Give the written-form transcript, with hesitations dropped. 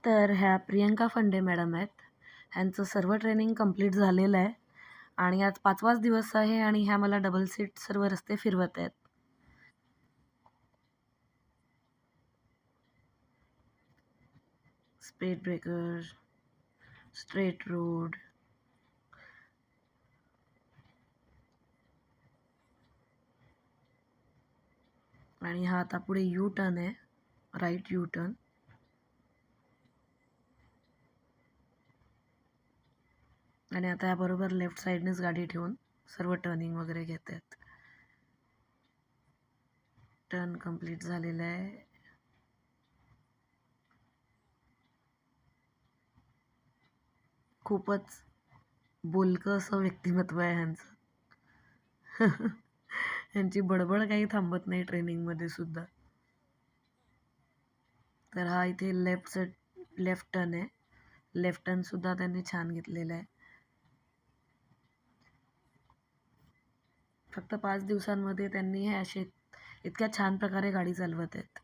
तर ह्या प्रियंका फंडे मॅडम आहेत. ह्यांचं सर्व ट्रेनिंग कंप्लीट झालेलं आहे आणि आज 5वाच दिवस आहे आणि ह्या मला डबल सीट सर्व रस्ते फिरवत आहेत. स्पीड ब्रेकर, स्ट्रेट रोड, आणि हा आता पुढे यू टर्न आहे, राईट यू टर्न. आणि आता याबरोबर लेफ्ट साईडनेच गाडी ठेवून सर्व टर्निंग वगैरे घेत आहेत. टर्न कंप्लीट झालेला आहे. खूपच बोलकं असं व्यक्तिमत्व आहे ह्यांचं. ह्यांची बडबड काही थांबत नाही ट्रेनिंगमध्ये सुद्धा. तर हा इथे लेफ्ट टर्न आहे. लेफ्ट टर्न सुद्धा त्यांनी छान घेतलेला आहे. फक्त 5 दिवसांमध्ये त्यांनी हे असे इतक्या छान प्रकारे गाडी चालवत आहेत.